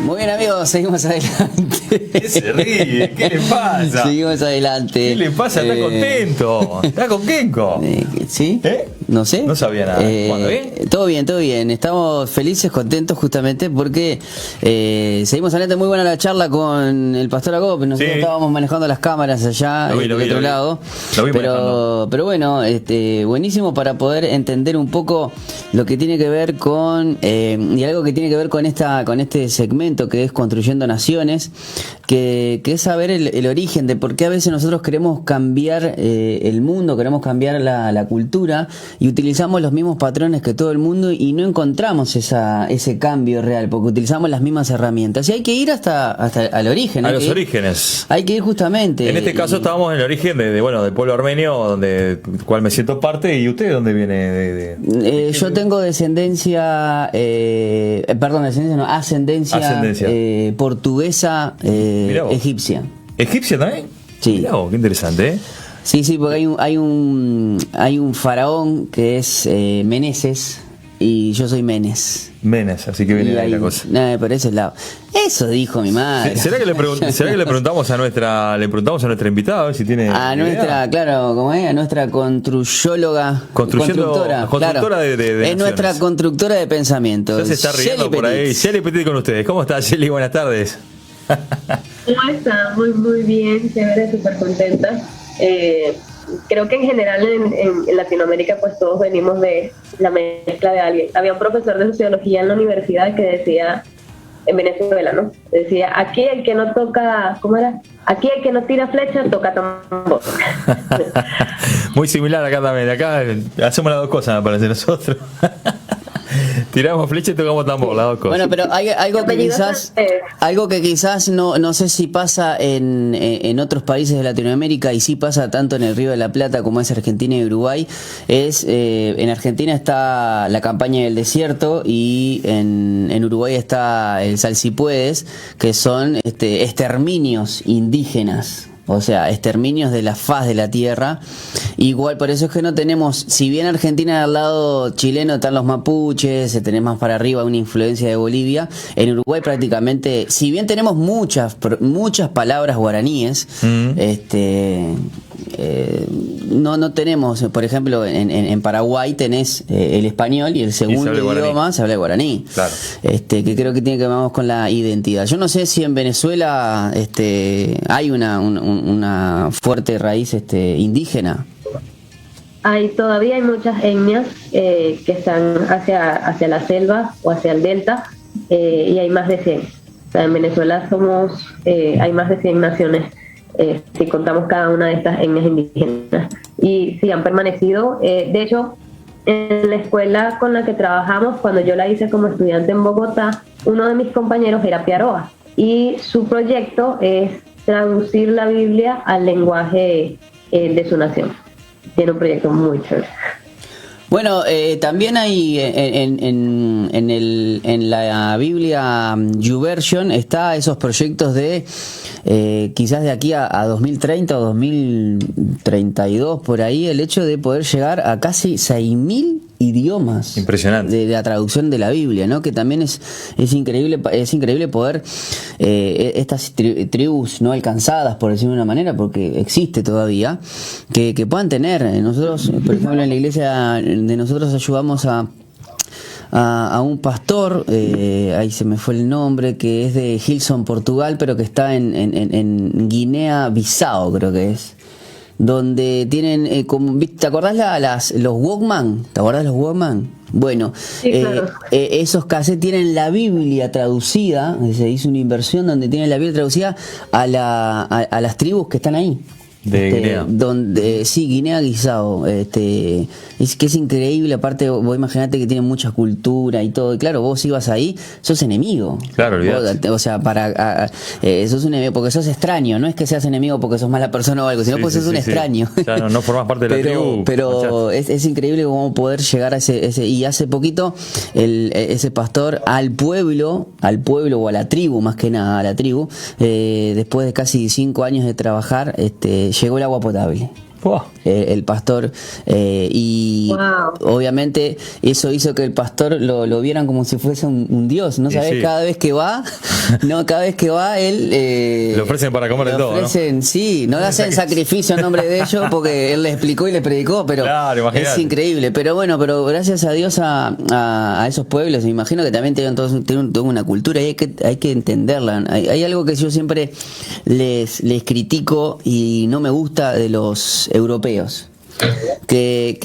Muy bien, amigos, seguimos adelante. ¿Qué se ríe? ¿Qué le pasa? Seguimos adelante. ¿Qué le pasa? Está contento. Está con Kenko. ¿Sí? ¿Eh? No sé. No sabía nada. ¿Cuándo, bien? Todo bien, todo bien. Estamos felices, contentos justamente porque seguimos adelante. Muy buena la charla con el pastor Agop. Nosotros estábamos manejando las cámaras allá del otro lado. Pero bueno, buenísimo para poder entender un poco lo que tiene que ver con y algo que tiene que ver con este segmento que es Construyendo Naciones, que es saber el origen de por qué a veces nosotros queremos cambiar el mundo, queremos cambiar la cultura y utilizamos los mismos patrones que todo el mundo y no encontramos ese cambio real porque utilizamos las mismas herramientas y hay que ir hasta el origen. A los orígenes. Hay que ir justamente. En este caso estábamos en el origen del pueblo armenio, del cual me siento parte. ¿Y usted dónde viene? Yo tengo ascendencia portuguesa, egipcia. ¿Egipcia también? Sí. Mirá vos, qué interesante, ¿eh? Sí, porque hay un faraón que es Meneses y yo soy Menes. Menes, así que viene de ahí la cosa. Por ese lado. Eso dijo mi madre. ¿Será que le preguntamos a nuestra invitada a ver si tiene nuestra, claro, ¿cómo es? A nuestra constructora de es nuestra constructora de pensamiento. Ya se está riendo por ahí. Shelly Petit con ustedes. ¿Cómo está, Shelly? Buenas tardes. ¿Cómo está? Muy bien, chévere, súper contenta. Creo que en general en Latinoamérica pues todos venimos de la mezcla de alguien. Había un profesor de sociología en la universidad que decía, en Venezuela, ¿no? Decía, aquí el que no toca, ¿cómo era? Aquí el que no tira flecha toca tambor. Muy similar acá también. Acá hacemos las dos cosas, me parece, nosotros. Tiramos flecha y tocamos tambor, las dos cosas. Bueno, pero hay algo que quizás no sé si pasa en otros países de Latinoamérica y sí pasa tanto en el Río de la Plata como es Argentina y Uruguay. En Argentina está la campaña del desierto y en Uruguay está el Sal Si Puedes, que son exterminios indígenas. O sea, exterminios de la faz de la tierra. Igual, por eso es que no tenemos, si bien Argentina al lado chileno están los mapuches, se tenés más para arriba una influencia de Bolivia, en Uruguay prácticamente, si bien tenemos muchas palabras guaraníes, no tenemos, por ejemplo, en Paraguay tenés el español y el segundo idioma se habla guaraní. Claro. Que creo que tiene que ver más con la identidad. Yo no sé si en Venezuela hay una fuerte raíz indígena. Todavía hay muchas etnias que están hacia la selva o hacia el delta y hay más de 100. O sea, en Venezuela hay más de 100 naciones si contamos cada una de estas etnias indígenas. Y sí, han permanecido. De hecho, en la escuela con la que trabajamos, cuando yo la hice como estudiante en Bogotá, uno de mis compañeros era Piaroa y su proyecto es traducir la Biblia al lenguaje de su nación. Tiene un proyecto muy chévere. Bueno, también hay en la Biblia YouVersion está esos proyectos de quizás de aquí a 2030 o 2032 por ahí, el hecho de poder llegar a casi 6.000 idiomas. Impresionante. De la traducción de la Biblia, ¿no? Que también es increíble poder estas tribus no alcanzadas, por decirlo de una manera, porque existe todavía, que puedan tener. Nosotros, por ejemplo, en la iglesia de nosotros ayudamos a un pastor, ahí se me fue el nombre, que es de Gilson, Portugal, pero que está en Guinea-Bissau, creo que es. Donde tienen, ¿te acordás los Walkman? ¿Te acordás de los Walkman? Bueno, sí, claro. Esos cassettes tienen la Biblia traducida, se hizo una inversión donde tienen la Biblia traducida a las tribus que están ahí. De Guinea. Guinea-Bissau. Es que es increíble, aparte vos imaginate que tiene mucha cultura y todo, y claro, vos ibas ahí, sos enemigo. Claro, olvidate. O sea, sos un enemigo, porque sos extraño, no es que seas enemigo porque sos mala persona o algo, sino porque sos un extraño. Claro, no formás parte de la tribu. Pero es increíble cómo poder llegar a ese y hace poquito ese pastor al pueblo o a la tribu, más que nada a la tribu, después de casi 5 años de trabajar, llegó el agua potable. Wow. el pastor, y obviamente eso hizo que el pastor lo vieran como si fuese un dios, ¿no sabes? Sí. Cada vez que va él le ofrecen para comer de todo, ¿no? Sí, no le hacen sacrificio en nombre de ellos porque él les explicó y les predicó, pero claro, es increíble. Pero bueno, pero gracias a Dios a esos pueblos, me imagino que también tienen toda una cultura y hay que entenderla. Hay algo que yo siempre les critico y no me gusta de los europeos, que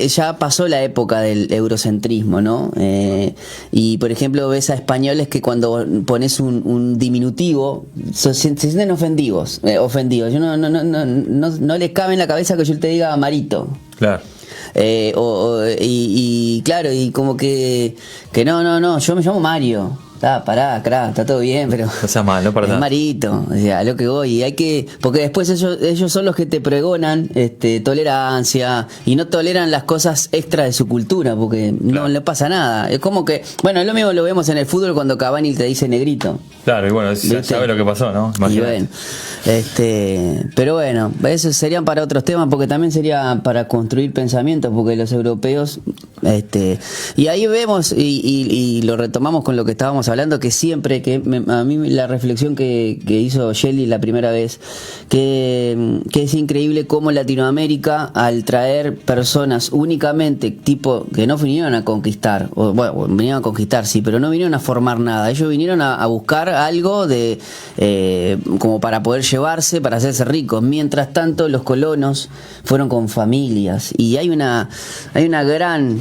ya pasó la época del eurocentrismo, ¿no? Y por ejemplo ves a españoles que cuando pones un diminutivo se sienten ofendidos. Yo no les cabe en la cabeza que yo te diga Marito. Claro. Y claro, y como que no, yo me llamo Mario. Está todo bien, pero no sea mal, no para es Marito, o sea, a lo que voy, porque después ellos son los que te pregonan tolerancia y no toleran las cosas extra de su cultura, porque no le pasa nada. Es como que, bueno, es lo mismo lo vemos en el fútbol cuando Cavani te dice negrito. Claro, y bueno, ya sabe lo que pasó, ¿no? Y bueno, pero bueno, eso serían para otros temas, porque también sería para construir pensamientos, porque los europeos, y ahí vemos, y lo retomamos con lo que estábamos hablando, que siempre, a mí la reflexión que hizo Shelly la primera vez, que es increíble cómo Latinoamérica, al traer personas únicamente, tipo, que no vinieron a conquistar, vinieron a conquistar, sí, pero no vinieron a formar nada, ellos vinieron a buscar algo de como para poder llevarse, para hacerse ricos. Mientras tanto, los colonos fueron con familias, y hay una gran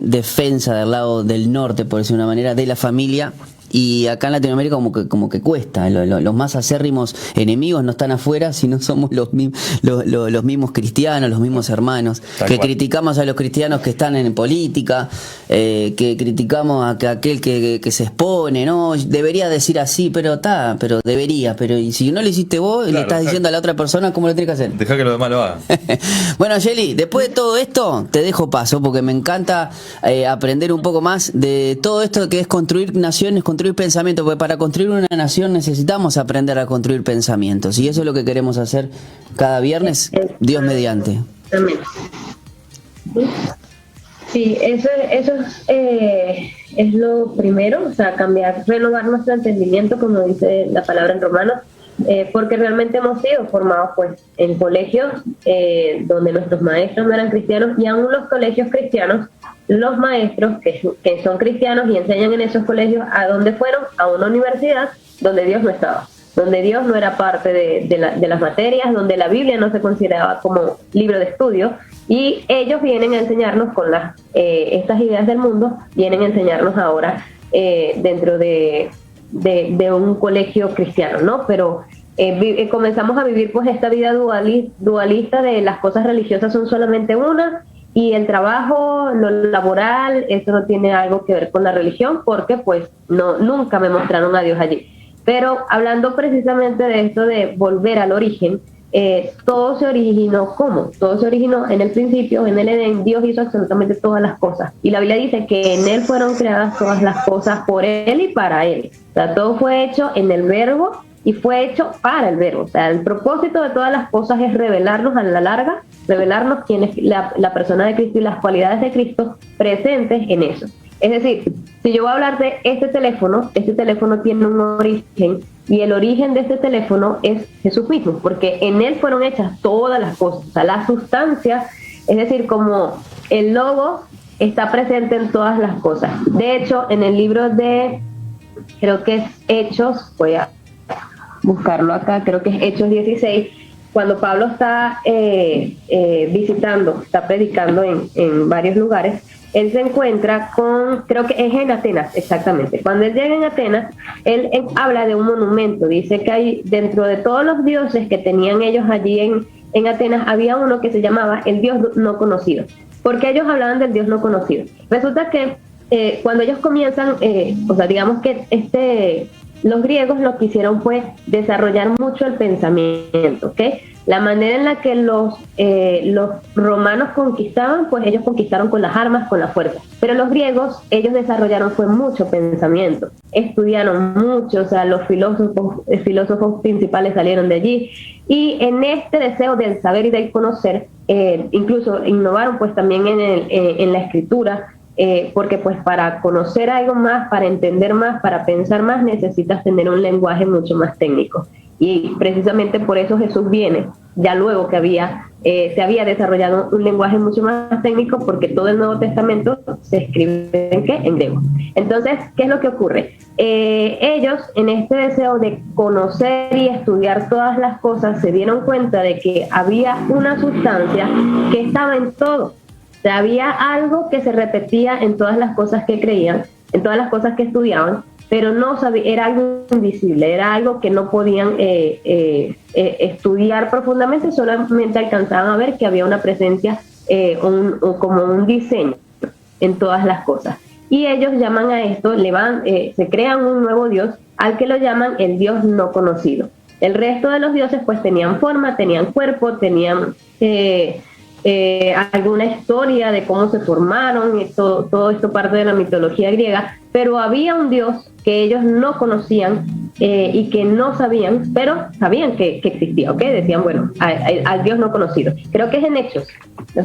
defensa del lado del norte, por decir de una manera, de la familia. Y acá en Latinoamérica como que cuesta. Los más acérrimos enemigos no están afuera, sino somos los mismos cristianos, los mismos hermanos, que criticamos a los cristianos que están en política, que criticamos a aquel que se expone, no debería decir así, pero debería, pero y si no lo hiciste vos, claro, le estás diciendo a la otra persona cómo lo tiene que hacer. Deja que los demás lo hagan. Bueno, Shelly, después de todo esto te dejo paso, porque me encanta aprender un poco más de todo esto que es construir naciones, construir pensamientos, porque para construir una nación necesitamos aprender a construir pensamientos, y eso es lo que queremos hacer cada viernes, Dios mediante. Amén. Sí, eso es lo primero, o sea, renovar nuestro entendimiento, como dice la palabra en Romanos, porque realmente hemos sido formados pues en colegios donde nuestros maestros no eran cristianos, y aún los colegios cristianos, los maestros que son cristianos y enseñan en esos colegios, ¿a dónde fueron? A una universidad donde Dios no estaba, donde Dios no era parte de las materias, donde la Biblia no se consideraba como libro de estudio, y ellos vienen a enseñarnos con estas ideas del mundo, vienen a enseñarnos ahora dentro de un colegio cristiano, ¿no? Pero comenzamos a vivir pues esta vida dualista de las cosas religiosas son solamente una, y el trabajo, lo laboral, eso no tiene algo que ver con la religión, porque pues nunca me mostraron a Dios allí. Pero hablando precisamente de esto de volver al origen, todo se originó ¿cómo? Todo se originó en el principio, en el Edén. Dios hizo absolutamente todas las cosas, y la Biblia dice que en Él fueron creadas todas las cosas por Él y para Él. O sea, todo fue hecho en el Verbo y fue hecho para el Verbo. O sea, el propósito de todas las cosas es revelarnos a la larga, revelarnos quién es la persona de Cristo y las cualidades de Cristo presentes en eso. Es decir, si yo voy a hablar de este teléfono tiene un origen, y el origen de este teléfono es Jesús mismo, porque en Él fueron hechas todas las cosas. O sea, la sustancia, es decir, como el logo está presente en todas las cosas. De hecho, en el libro de, creo que es Hechos, voy a buscarlo acá, creo que es Hechos 16, cuando Pablo está está predicando en varios lugares, él se encuentra con, creo que es en Atenas, exactamente. Cuando él llega en Atenas, él habla de un monumento. Dice que hay, dentro de todos los dioses que tenían ellos allí en Atenas, había uno que se llamaba el Dios no conocido. Porque ellos hablaban del Dios no conocido. Resulta que cuando ellos comienzan, o sea, digamos que los griegos lo que hicieron fue desarrollar mucho el pensamiento, ¿ok? La manera en la que los romanos conquistaban, pues ellos conquistaron con las armas, con la fuerza. Pero los griegos, ellos desarrollaron fue mucho pensamiento, estudiaron mucho, o sea, los filósofos principales salieron de allí. Y en este deseo del saber y del conocer, incluso innovaron pues también en la escritura, porque pues para conocer algo más, para entender más, para pensar más, necesitas tener un lenguaje mucho más técnico. Y precisamente por eso Jesús viene, ya luego que se había desarrollado un lenguaje mucho más técnico, porque todo el Nuevo Testamento se escribe en griego. Entonces, ¿qué es lo que ocurre? Ellos, en este deseo de conocer y estudiar todas las cosas, se dieron cuenta de que había una sustancia que estaba en todo. O sea, había algo que se repetía en todas las cosas que creían, en todas las cosas que estudiaban, pero no sabía, era algo invisible, era algo que no podían estudiar profundamente, solamente alcanzaban a ver que había una presencia, como un diseño en todas las cosas. Y ellos llaman a esto, se crean un nuevo Dios, al que lo llaman el Dios no conocido. El resto de los dioses pues tenían forma, tenían cuerpo, tenían alguna historia de cómo se formaron, y todo esto parte de la mitología griega, pero había un Dios que ellos no conocían y que no sabían, pero sabían que existía, ¿ok? Decían, bueno, al Dios no conocido. Creo que es en Hechos,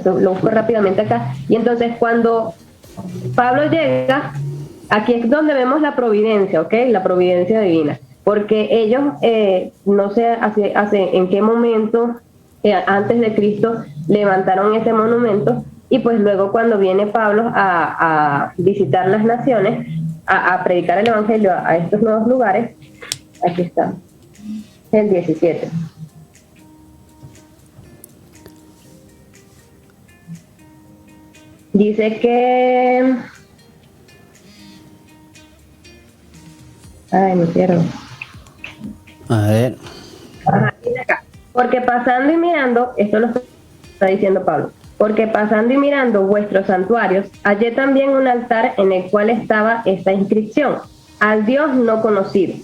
lo busco rápidamente acá. Y entonces cuando Pablo llega, aquí es donde vemos la providencia, ¿ok? La providencia divina, porque ellos, no sé hace en qué momento, antes de Cristo, levantaron ese monumento, y pues luego cuando viene Pablo a visitar las naciones, a predicar el evangelio a estos nuevos lugares, aquí está, el 17. Dice que... Ay, me pierdo. A ver. Ajá, dice acá. Porque pasando y mirando, esto lo está diciendo Pablo, porque pasando y mirando vuestros santuarios, hallé también un altar en el cual estaba esta inscripción: al Dios no conocido,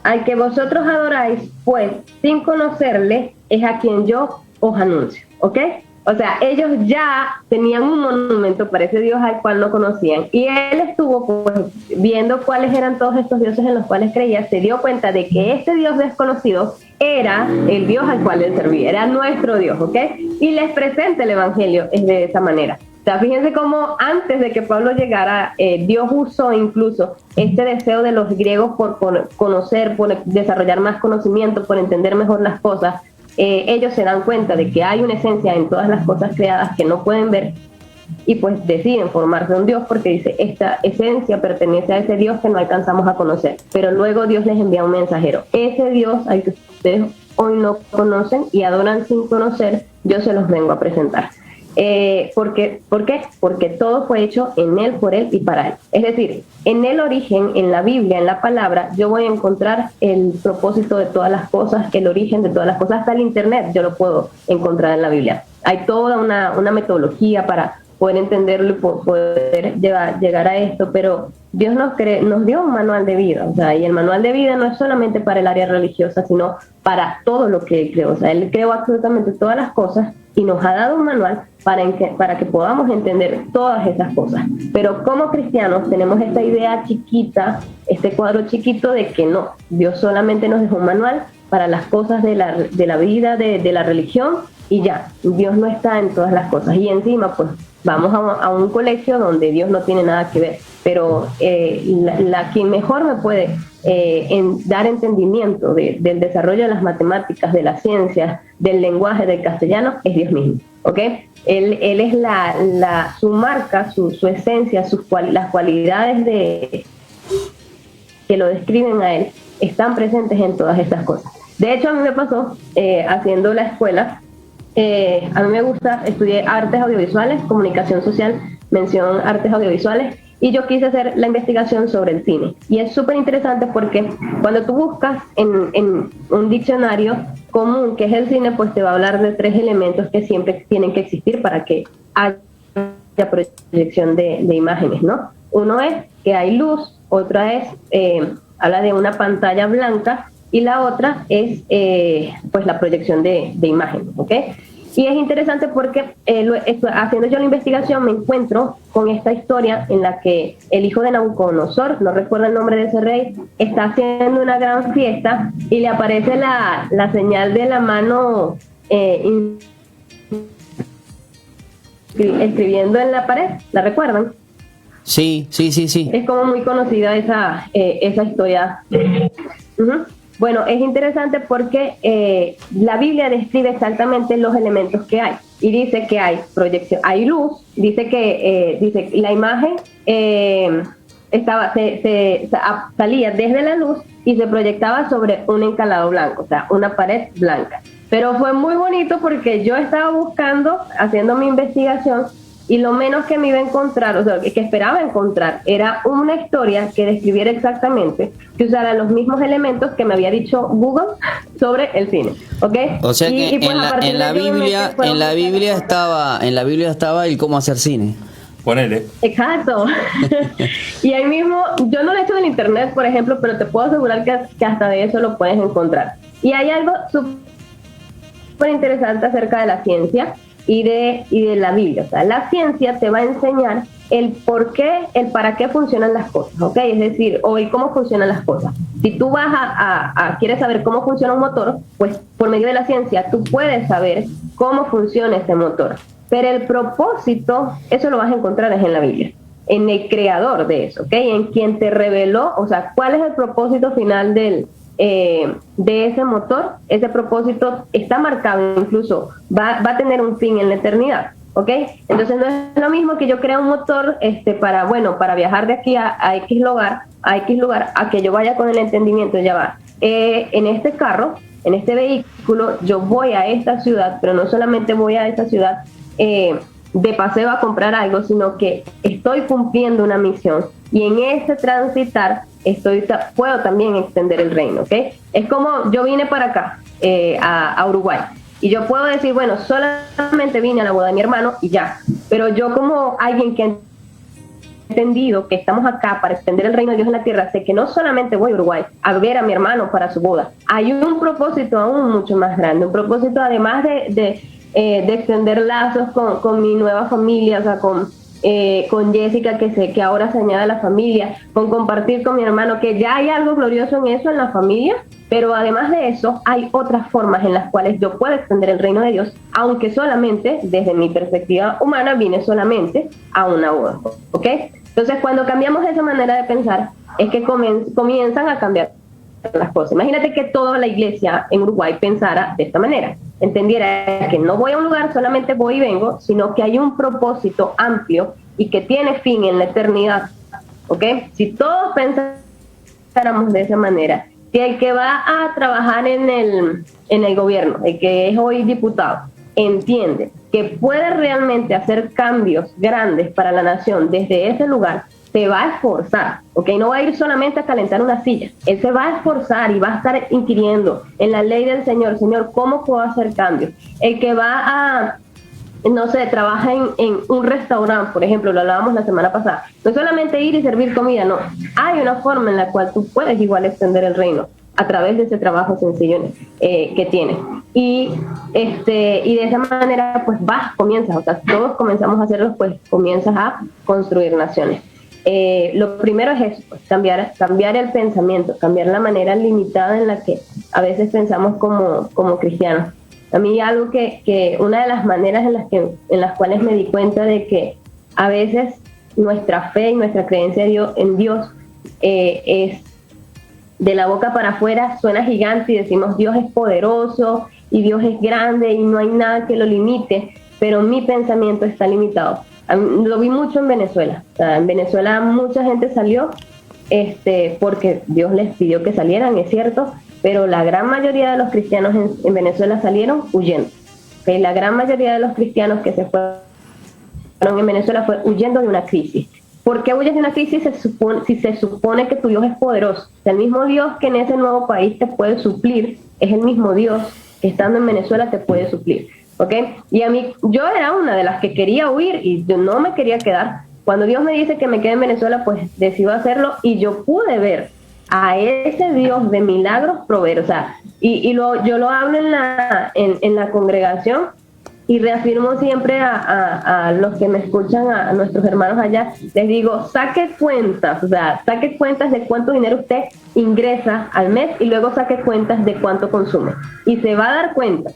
al que vosotros adoráis, pues sin conocerle es a quien yo os anuncio, ¿ok? O sea, ellos ya tenían un monumento para ese Dios al cual no conocían, y él estuvo pues viendo cuáles eran todos estos dioses en los cuales creía, se dio cuenta de que este Dios desconocido era el Dios al cual él servía, era nuestro Dios, ¿ok? Y les presenta el evangelio es de esa manera. O sea, fíjense cómo antes de que Pablo llegara, Dios usó incluso este deseo de los griegos por conocer, por desarrollar más conocimiento, por entender mejor las cosas. Ellos se dan cuenta de que hay una esencia en todas las cosas creadas que no pueden ver, y pues deciden formarse un Dios, porque dice, esta esencia pertenece a ese Dios que no alcanzamos a conocer. Pero luego Dios les envía un mensajero, ese Dios al que ustedes hoy no conocen y adoran sin conocer, yo se los vengo a presentar. ¿Por qué? Porque todo fue hecho en Él, por Él y para Él. Es decir, en el origen, en la Biblia, en la palabra, yo voy a encontrar el propósito de todas las cosas, el origen de todas las cosas. Hasta el Internet yo lo puedo encontrar en la Biblia. Hay toda una metodología para poder entenderlo y poder llegar a esto, pero Dios nos dio un manual de vida, o sea, y el manual de vida no es solamente para el área religiosa, sino para todo lo que Él creó. O sea, Él creó absolutamente todas las cosas y nos ha dado un manual para que podamos entender todas esas cosas. Pero como cristianos tenemos esta idea chiquita, este cuadro chiquito de que no, Dios solamente nos dejó un manual para las cosas de la vida, de la religión, y ya, Dios no está en todas las cosas. Y encima, pues, vamos a un colegio donde Dios no tiene nada que ver. Pero quien mejor me puede dar entendimiento del desarrollo de las matemáticas, de las ciencias, del lenguaje, del castellano, es Dios mismo, ¿ok? Él es su marca, su esencia, las cualidades que lo describen a Él, están presentes en todas estas cosas. De hecho, a mí me pasó, haciendo la escuela, a mí me gusta, estudié artes audiovisuales, comunicación social, mención artes audiovisuales, y yo quise hacer la investigación sobre el cine. Y es súper interesante porque cuando tú buscas en un diccionario común, que es el cine, pues te va a hablar de 3 elementos que siempre tienen que existir para que haya proyección de imágenes, ¿no? Uno es que hay luz, otra es, habla de una pantalla blanca, y la otra es pues la proyección de imagen, ¿ok? Y es interesante porque haciendo yo la investigación me encuentro con esta historia en la que el hijo de Nabucodonosor, no recuerdo el nombre de ese rey, está haciendo una gran fiesta y le aparece la señal de la mano escribiendo en la pared. ¿La recuerdan? Sí. Es como muy conocida esa historia. Uh-huh. Bueno, es interesante porque la Biblia describe exactamente los elementos que hay y dice que hay proyección, hay luz, dice que la imagen salía desde la luz y se proyectaba sobre un encalado blanco, o sea, una pared blanca. Pero fue muy bonito porque yo estaba buscando, haciendo mi investigación, y lo menos que me iba a encontrar, o sea, que esperaba encontrar, era una historia que describiera exactamente, que usara los mismos elementos que me había dicho Google sobre el cine, ¿ok? O sea que en la Biblia estaba el cómo hacer cine. Ponele. Exacto. Y ahí mismo, yo no lo he hecho en internet, por ejemplo, pero te puedo asegurar que hasta de eso lo puedes encontrar. Y hay algo súper interesante acerca de la ciencia y de la Biblia. O sea, la ciencia te va a enseñar el por qué, el para qué funcionan las cosas, ¿ok? Es decir, o el cómo funcionan las cosas. Si tú vas quieres saber cómo funciona un motor, pues por medio de la ciencia tú puedes saber cómo funciona ese motor. Pero el propósito, eso lo vas a encontrar en la Biblia, en el creador de eso, ¿ok? En quien te reveló, o sea, cuál es el propósito final de ese motor. Ese propósito está marcado, incluso va a tener un fin en la eternidad, ¿ok? Entonces no es lo mismo que yo crea un motor para viajar de aquí a X lugar, a que yo vaya con el entendimiento, ya va. En este carro, en este vehículo, yo voy a esta ciudad, pero no solamente voy a esta ciudad de paseo a comprar algo, sino que estoy cumpliendo una misión y en ese transitar puedo también extender el reino, ¿ok? Es como yo vine para acá, a Uruguay, y yo puedo decir, bueno, solamente vine a la boda de mi hermano y ya, pero yo como alguien que ha entendido que estamos acá para extender el reino de Dios en la tierra, sé que no solamente voy a Uruguay a ver a mi hermano para su boda, hay un propósito aún mucho más grande, un propósito además de extender lazos con mi nueva familia, o sea, con Jessica, que ahora se añade a la familia, con compartir con mi hermano, que ya hay algo glorioso en eso, en la familia, pero además de eso hay otras formas en las cuales yo puedo extender el reino de Dios, aunque solamente desde mi perspectiva humana vine solamente a una boda, ¿ok? Entonces cuando cambiamos esa manera de pensar es que comienzan a cambiar las cosas. Imagínate que toda la iglesia en Uruguay pensara de esta manera, entendiera que no voy a un lugar, solamente voy y vengo, sino que hay un propósito amplio y que tiene fin en la eternidad, ¿ok? Si todos pensáramos de esa manera, si el que va a trabajar en el gobierno, el que es hoy diputado, entiende que puede realmente hacer cambios grandes para la nación desde ese lugar, se va a esforzar, ¿ok? No va a ir solamente a calentar una silla, él se va a esforzar y va a estar inquiriendo en la ley del Señor, ¿cómo puedo hacer cambios? El que va trabaja en un restaurante, por ejemplo, lo hablábamos la semana pasada, no es solamente ir y servir comida, no, hay una forma en la cual tú puedes igual extender el reino a través de ese trabajo sencillo que tienes. Y de esa manera, pues comienzas, o sea, todos comenzamos a hacerlo, pues comienzas a construir naciones. Lo primero es eso, pues, cambiar el pensamiento, cambiar la manera limitada en la que a veces pensamos como cristianos. A mí algo que una de las maneras en las cuales me di cuenta de que a veces nuestra fe y nuestra creencia en Dios es de la boca para afuera, suena gigante y decimos Dios es poderoso y Dios es grande y no hay nada que lo limite, pero mi pensamiento está limitado. Lo vi mucho en Venezuela. O sea, en Venezuela mucha gente salió porque Dios les pidió que salieran, es cierto, pero la gran mayoría de los cristianos en Venezuela salieron huyendo. ¿Okay? La gran mayoría de los cristianos que se fueron en Venezuela fue huyendo de una crisis. ¿Por qué huyes de una crisis si se supone que tu Dios es poderoso? O sea, el mismo Dios que en ese nuevo país te puede suplir es el mismo Dios que estando en Venezuela te puede suplir. ¿Ok? Y a mí, yo era una de las que quería huir y yo no me quería quedar. Cuando Dios me dice que me quede en Venezuela, pues decido hacerlo y yo pude ver a ese Dios de milagros proveer. O sea, yo lo hablo en la congregación y reafirmo siempre a los que me escuchan, a nuestros hermanos allá, les digo, saque cuentas de cuánto dinero usted ingresa al mes y luego saque cuentas de cuánto consume. Y se va a dar cuenta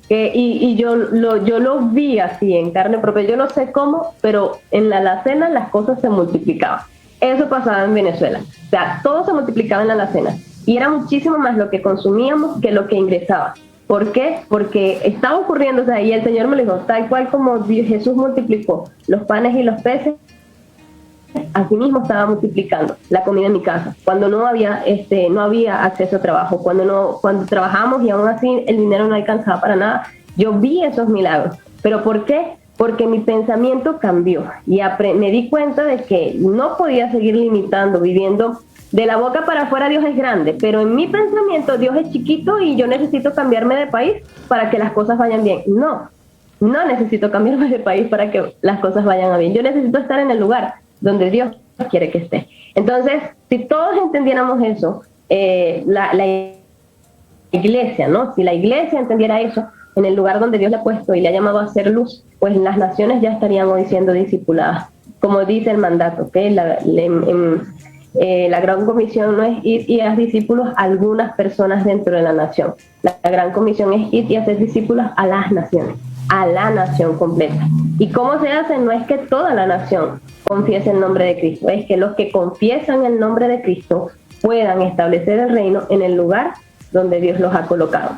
que, yo lo vi así en carne propia, yo no sé cómo, pero en la alacena las cosas se multiplicaban. Eso pasaba en Venezuela. O sea, todo se multiplicaba en la alacena. Y era muchísimo más lo que consumíamos que lo que ingresaba. ¿Por qué? Porque estaba ocurriendo, o sea, y el Señor me lo dijo, tal cual como Jesús multiplicó los panes y los peces, así mismo estaba multiplicando la comida en mi casa. Cuando no había acceso a trabajo, cuando trabajamos y aún así el dinero no alcanzaba para nada, yo vi esos milagros. ¿Pero por qué? Porque mi pensamiento cambió y me di cuenta de que no podía seguir limitando, viviendo de la boca para afuera. Dios es grande, pero en mi pensamiento Dios es chiquito y yo necesito cambiarme de país para que las cosas vayan bien. No necesito cambiarme de país para que las cosas vayan bien. Yo necesito estar en el lugar donde Dios quiere que esté. Entonces, si todos entendiéramos eso, la iglesia, ¿no? Si la iglesia entendiera eso, en el lugar donde Dios la ha puesto y le ha llamado a hacer luz, pues las naciones ya estarían hoy siendo discipuladas, como dice el mandato, ¿okay? La gran comisión no es ir y hacer discípulos a algunas personas dentro de la nación. La gran comisión es ir y hacer discípulos a las naciones, a la nación completa. ¿Y cómo se hace? No es que toda la nación confiese el nombre de Cristo, es que los que confiesan el nombre de Cristo puedan establecer el reino en el lugar donde Dios los ha colocado.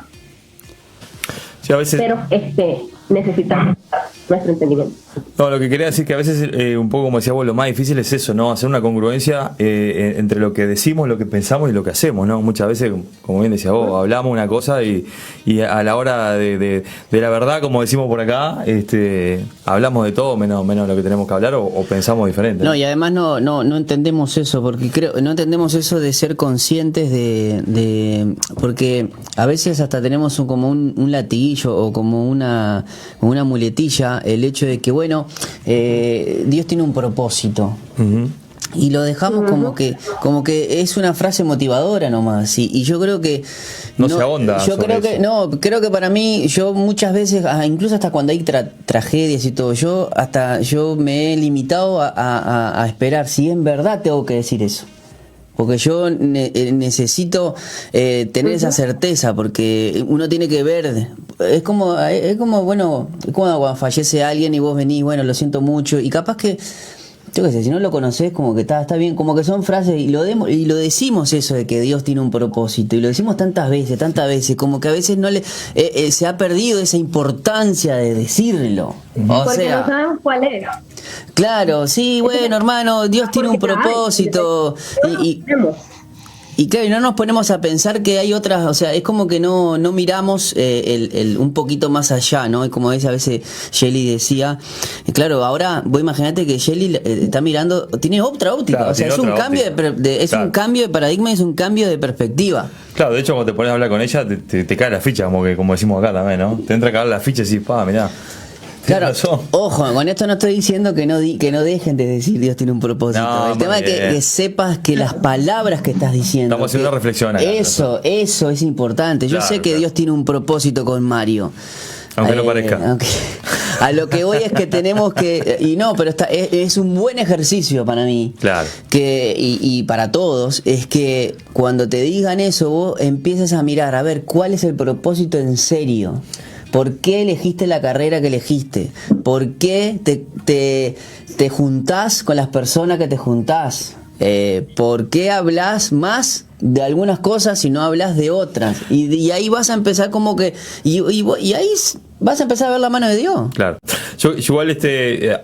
Sí, a veces... Pero necesitamos nuestro entendimiento. No, lo que quería decir que a veces, un poco como decía vos, lo más difícil es eso, ¿no? Hacer una congruencia entre lo que decimos, lo que pensamos y lo que hacemos, ¿no? Muchas veces, como bien decía vos, hablamos una cosa y a la hora de la verdad, como decimos por acá, hablamos de todo menos lo que tenemos que hablar o pensamos diferente. No, y además no entendemos eso, porque no entendemos eso de ser conscientes de porque a veces hasta tenemos como un latiguillo o como una muletilla, el hecho de que, bueno, Dios tiene un propósito. Uh-huh. Y lo dejamos como que es una frase motivadora nomás. Y yo creo que no se ahonda. Yo creo que creo que para mí, yo muchas veces, incluso hasta cuando hay tragedias y todo, yo me he limitado a esperar si en verdad tengo que decir eso. Porque yo necesito tener esa certeza, porque uno tiene que ver. Es como bueno, cuando fallece alguien y vos venís, bueno, lo siento mucho, y capaz que, yo qué sé, si no lo conocés, como que está bien, como que son frases, y lo decimos eso de que Dios tiene un propósito, y lo decimos tantas veces, como que a veces no se ha perdido esa importancia de decirlo. Porque no sabemos cuál es. Claro, sí, bueno, hermano, Dios tiene un propósito. Y claro, no nos ponemos a pensar que hay otras, o sea, es como que no miramos un poquito más allá, ¿no? Es como a veces Shelly decía, claro, ahora vos imaginate que Shelly está mirando, tiene otra óptica, claro, o sea, es un cambio un cambio de paradigma, es un cambio de perspectiva. Claro, de hecho cuando te pones a hablar con ella, te cae la ficha, como decimos acá también, ¿no? Te entra a caer la ficha y decís, mirá. Claro, ojo, con esto no estoy diciendo que no dejen de decir Dios tiene un propósito. No, el tema es que sepas que las palabras que estás diciendo. Estamos haciendo una reflexión acá. Eso es importante. Yo sé que Dios tiene un propósito con Mario. Aunque no parezca. A lo que voy es que tenemos que. Pero es un buen ejercicio para mí. Claro. Y para todos, es que cuando te digan eso, vos empieces a mirar, a ver cuál es el propósito en serio. ¿Por qué elegiste la carrera que elegiste? ¿Por qué te juntás con las personas que te juntás? ¿Por qué hablas más de algunas cosas y no hablas de otras? Y ahí vas a empezar como que... Y ahí vas a empezar a ver la mano de Dios. Claro. Yo igual,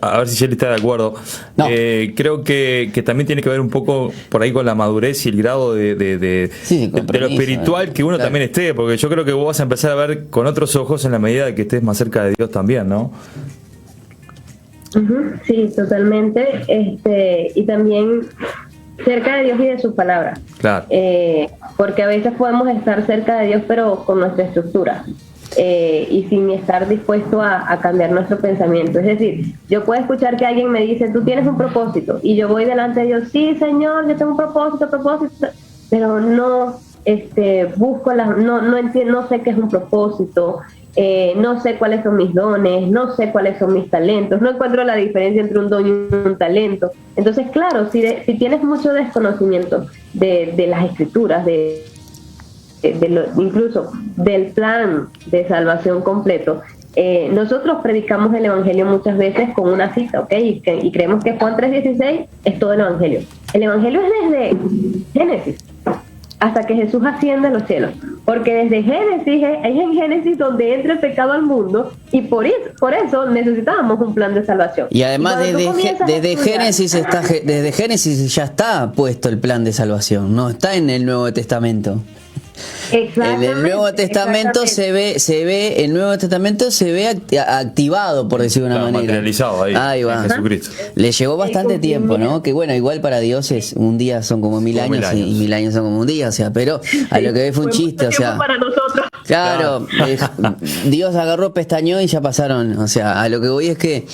a ver si Shelly está de acuerdo. No. Creo que también tiene que ver un poco por ahí con la madurez y el grado de lo espiritual que uno también esté, porque yo creo que vos vas a empezar a ver con otros ojos en la medida de que estés más cerca de Dios también, ¿no? Sí, totalmente. Y también cerca de Dios y de sus palabras. Claro. Porque a veces podemos estar cerca de Dios, pero con nuestra estructura. Y sin estar dispuesto a cambiar nuestro pensamiento. Es decir, yo puedo escuchar que alguien me dice, tú tienes un propósito, y yo voy delante de Dios, sí, Señor, yo tengo un propósito, pero no busco no entiendo, no sé qué es un propósito, no sé cuáles son mis dones, no sé cuáles son mis talentos, no encuentro la diferencia entre un don y un talento. Entonces, claro, si tienes mucho desconocimiento de las escrituras, incluso del plan de salvación completo, nosotros predicamos el evangelio muchas veces con una cita, ¿ok? Y creemos que Juan 3:16 es todo el evangelio. El evangelio es desde Génesis hasta que Jesús asciende a los cielos, porque desde Génesis es en Génesis donde entra el pecado al mundo, y por eso necesitábamos un plan de salvación. Y además desde Génesis ya está puesto el plan de salvación, no está en el Nuevo Testamento. En el Nuevo Testamento se ve activado, por decirlo de una manera. Materializado ahí va. En Jesucristo. Le llevó bastante tiempo, ¿no? Que bueno, igual para Dios un día son como 1000 años y 1000 años son como un día, o sea, pero a lo que ve fue un chiste, o sea. Para nosotros. Claro, Dios agarró, pestañó y ya pasaron, o sea, a lo que voy es que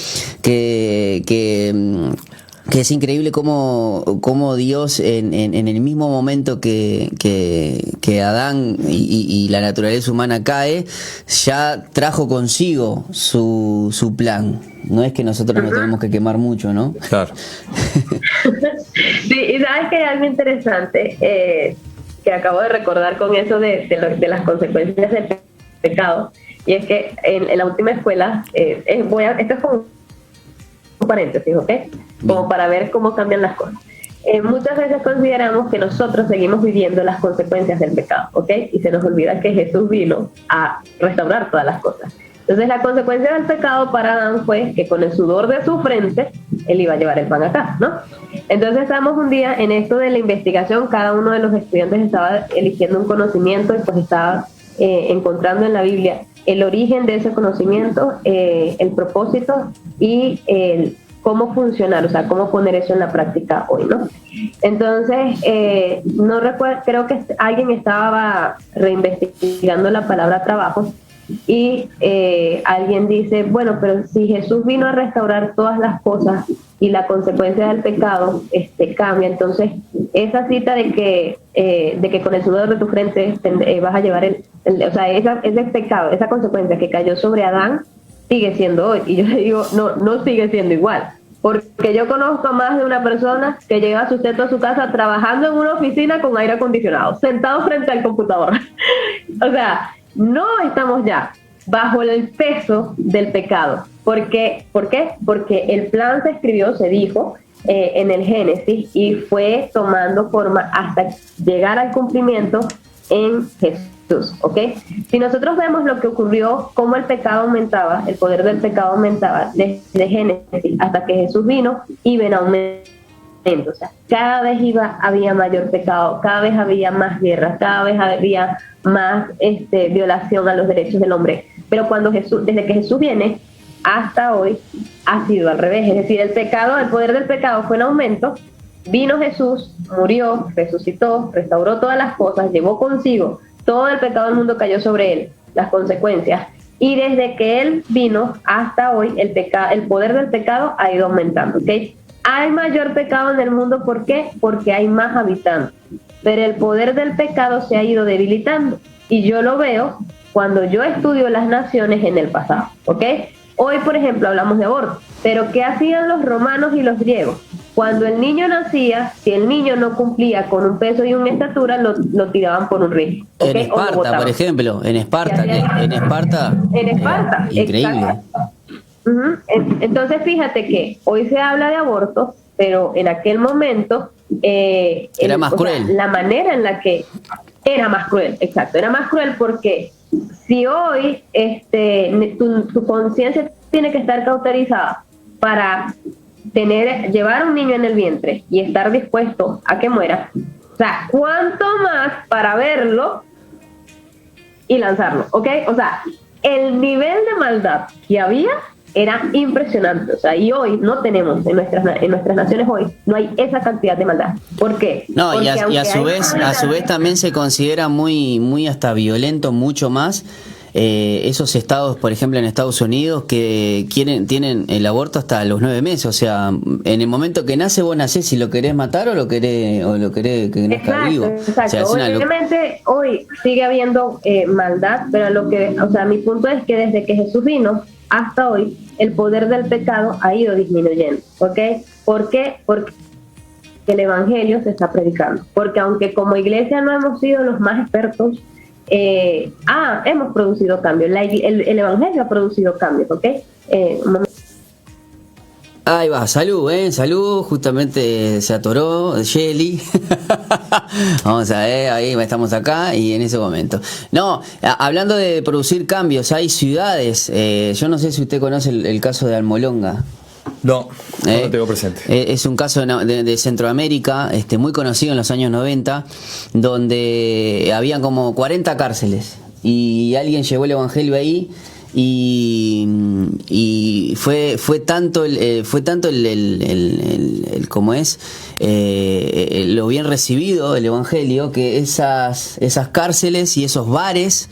es increíble cómo Dios en el mismo momento que Adán y la naturaleza humana cae, ya trajo consigo su plan. No es que nosotros nos tenemos que quemar mucho, ¿no? Claro. Sí, y sabes que hay algo interesante que acabo de recordar con eso de las consecuencias del pecado, y es que en la última escuela, esto es como un paréntesis, ¿ok? Como para ver cómo cambian las cosas. Muchas veces consideramos que nosotros seguimos viviendo las consecuencias del pecado, ¿ok? Y se nos olvida que Jesús vino a restaurar todas las cosas. Entonces la consecuencia del pecado para Adán fue que con el sudor de su frente él iba a llevar el pan acá, ¿no? Entonces estábamos un día en esto de la investigación, cada uno de los estudiantes estaba eligiendo un conocimiento y pues estaba encontrando en la Biblia el origen de ese conocimiento, el propósito y cómo funcionar, o sea, cómo poner eso en la práctica hoy, ¿no? Entonces, no recuerdo, creo que alguien estaba reinvestigando la palabra trabajo y alguien dice, bueno, pero si Jesús vino a restaurar todas las cosas y la consecuencia del pecado cambia, entonces esa cita de que con el sudor de tu frente vas a llevar o sea, ese pecado, esa consecuencia que cayó sobre Adán sigue siendo hoy. Y yo le digo, no sigue siendo igual, porque yo conozco a más de una persona que lleva sustento a su casa trabajando en una oficina con aire acondicionado, sentado frente al computador. O sea, no estamos ya bajo el peso del pecado. ¿Por qué? Porque el plan se escribió, se dijo en el Génesis, y fue tomando forma hasta llegar al cumplimiento en Jesús, ¿ok? Si nosotros vemos lo que ocurrió, cómo el pecado aumentaba, el poder del pecado aumentaba desde Génesis hasta que Jesús vino, iba en aumento. O sea, cada vez había mayor pecado, cada vez había más guerra, cada vez había más violación a los derechos del hombre. Pero desde que Jesús viene hasta hoy, ha sido al revés. Es decir, el poder del pecado fue en aumento. Vino Jesús, murió, resucitó, restauró todas las cosas, llevó consigo todo el pecado del mundo, cayó sobre él, las consecuencias. Y desde que él vino hasta hoy, el poder del pecado ha ido aumentando, ¿ok? Hay mayor pecado en el mundo, ¿por qué? Porque hay más habitantes. Pero el poder del pecado se ha ido debilitando. Y yo lo veo cuando yo estudio las naciones en el pasado, ¿ok? Hoy, por ejemplo, hablamos de aborto. Pero ¿qué hacían los romanos y los griegos? Cuando el niño nacía, si el niño no cumplía con un peso y una estatura, lo tiraban por un río. ¿Okay? En Esparta, por ejemplo. En Esparta. Increíble. Uh-huh. Entonces, fíjate que hoy se habla de aborto, pero en aquel momento era más cruel. La manera en la que era más cruel, exacto, era más cruel porque si hoy tu conciencia tiene que estar cauterizada para llevar a un niño en el vientre y estar dispuesto a que muera, o sea, ¿cuánto más para verlo y lanzarlo? ¿Ok? O sea, el nivel de maldad que había era impresionante, o sea, y hoy no tenemos en nuestras naciones hoy no hay esa cantidad de maldad. ¿Por qué? No, porque a su vez también se considera muy hasta violento, mucho más esos estados, por ejemplo en Estados Unidos, que tienen el aborto hasta los 9 meses. O sea, en el momento que nace, vos nacés si lo querés matar o lo querés que nazca vivo. Exacto. O sea, obviamente hoy sigue habiendo maldad, pero mi punto es que desde que Jesús vino hasta hoy, el poder del pecado ha ido disminuyendo. ¿Ok? ¿Por qué? Porque el evangelio se está predicando. Porque aunque como iglesia no hemos sido los más expertos, hemos producido cambios. El evangelio ha producido cambios. ¿Ok? Ahí va, salud, justamente se atoró Shelly. Vamos a ver, ahí estamos acá y en ese momento. No, hablando de producir cambios, hay ciudades, yo no sé si usted conoce el caso de Almolonga. No lo tengo presente. Es un caso de Centroamérica, muy conocido en los años 90, donde habían como 40 cárceles y alguien llevó el evangelio ahí. Y fue tanto como es lo bien recibido el evangelio, que esas cárceles y esos bares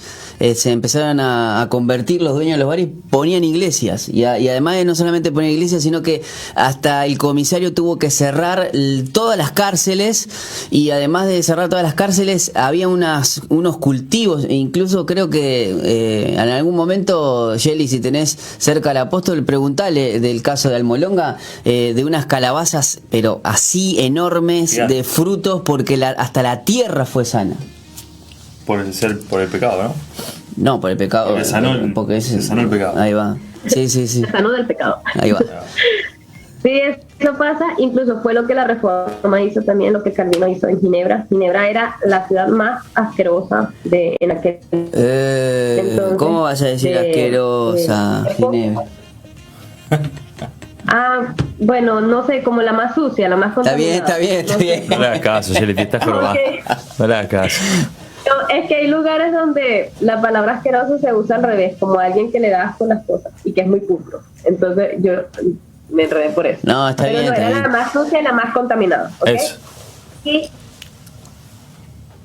se empezaron a convertir, los dueños de los bares ponían iglesias y además de no solamente poner iglesias, sino que hasta el comisario tuvo que cerrar todas las cárceles, y además de cerrar todas las cárceles había unos cultivos, e incluso creo que en algún momento, Shelly, si tenés cerca al apóstol, preguntale del caso de Almolonga, de unas calabazas, pero así enormes, de frutos, porque hasta la tierra fue sana. Por el pecado, ¿no? No, por el pecado. Se sanó el pecado. Ahí va. Sí. Se sanó del pecado. Ahí va. Sí, eso pasa, incluso fue lo que la Reforma hizo también, lo que Calvino hizo en Ginebra. Ginebra era la ciudad más asquerosa en aquel entonces. ¿Cómo vas a decir asquerosa, Ginebra? Bueno, no sé, como la más sucia, la más contaminada. Está bien. No le hagas caso, Shelly, te estás jorobando. No le hagas caso. No, es que hay lugares donde la palabra asqueroso se usa al revés, como alguien que le da asco las cosas y que es muy pulcro. Entonces yo me enredé por eso. No, está bien. Era la más sucia y la más contaminada. ¿Okay? Eso. Y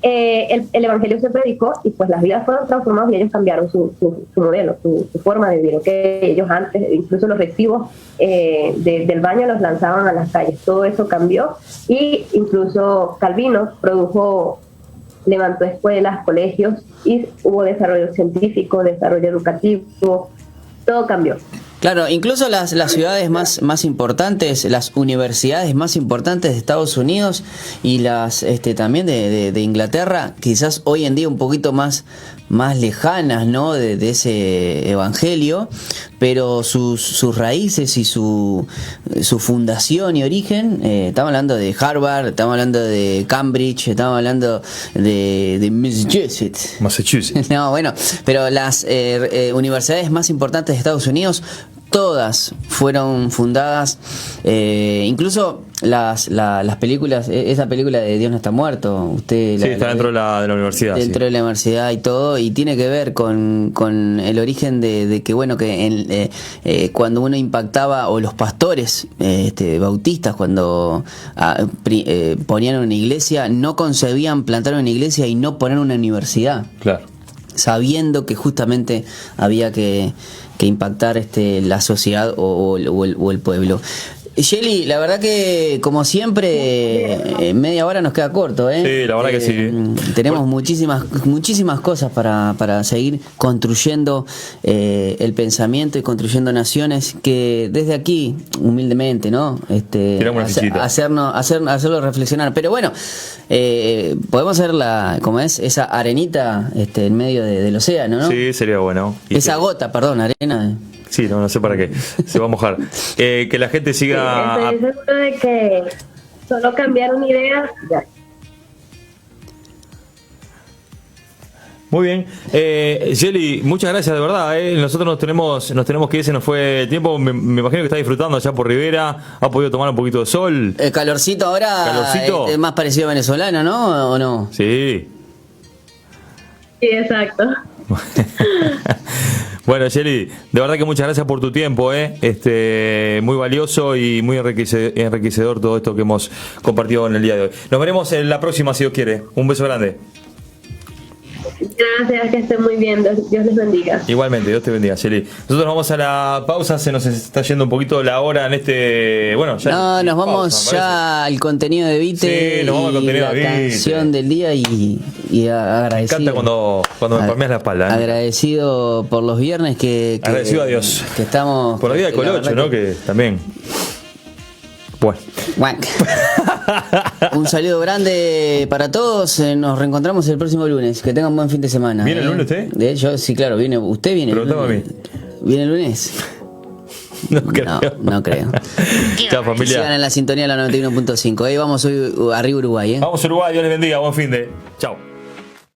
el evangelio se predicó y pues las vidas fueron transformadas y ellos cambiaron su modelo, su forma de vivir. ¿Okay? Ellos antes, incluso los residuos del baño los lanzaban a las calles. Todo eso cambió, y incluso Calvino levantó escuelas, colegios, y hubo desarrollo científico, desarrollo educativo, todo cambió. Claro, incluso las ciudades más importantes, las universidades más importantes de Estados Unidos y las también de Inglaterra, quizás hoy en día un poquito más lejanas, ¿no? de ese evangelio, pero sus raíces y su fundación y origen, estamos hablando de Harvard, estamos hablando de Cambridge, estamos hablando de Massachusetts. No, bueno, pero las universidades más importantes de Estados Unidos, todas fueron fundadas, incluso las películas, esa película de Dios no está muerto, usted está dentro de la universidad. Dentro de la universidad y todo, y tiene que ver con el origen de que, bueno, que cuando uno impactaba, o los pastores bautistas, cuando ponían una iglesia, no concebían plantar una iglesia y no poner una universidad. Claro. Sabiendo que justamente había que impactar la sociedad o el pueblo. Shelly, la verdad que como siempre media hora nos queda corto, ¿eh? Sí, la verdad que sí. Tenemos muchísimas cosas para seguir construyendo el pensamiento y construyendo naciones, que desde aquí, humildemente, ¿no? Hacerlo reflexionar. Pero bueno, podemos hacer esa arenita en medio del océano, ¿no? Sí, sería bueno. Esa gota, perdón, arena. Sí, no sé para qué. Se va a mojar. Que la gente siga. Sí, estoy seguro de que solo cambiar una idea. Ya. Muy bien. Shelly, muchas gracias, de verdad. Nosotros nos tenemos que ir, se nos fue el tiempo. Me imagino que está disfrutando allá por Rivera. ¿Ha podido tomar un poquito de sol? El calorcito ahora es más parecido a venezolano, ¿no? ¿O no? Sí. Sí, exacto. Bueno, Shelly, de verdad que muchas gracias por tu tiempo, muy valioso y muy enriquecedor todo esto que hemos compartido en el día de hoy. Nos veremos en la próxima, si Dios quiere. Un beso grande. Gracias, que estén muy bien. Dios les bendiga. Igualmente, Dios te bendiga, Shelly. Nosotros vamos a la pausa, se nos está yendo un poquito la hora en este... Bueno, ya no, nos vamos pausa, ya al contenido de Vite. Sí, nos vamos al contenido de Vite. La canción del día y agradecido. Me encanta cuando me palmeas la espalda. Agradecido por los viernes que agradecido a Dios. Que estamos... Por la vida de Colocho, ¿no? Que también... Bueno. Un saludo grande para todos. Nos reencontramos el próximo lunes. Que tengan un buen fin de semana. ¿Viene el lunes usted? De hecho, sí, claro, viene. ¿Usted viene? Pregúntame a mí. ¿Viene el lunes? No creo. No creo. Chao, familia. Sigan en la sintonía de la 91.5. Ahí vamos hoy arriba Uruguay. Vamos a Uruguay, Dios les bendiga. Buen fin de. Chao.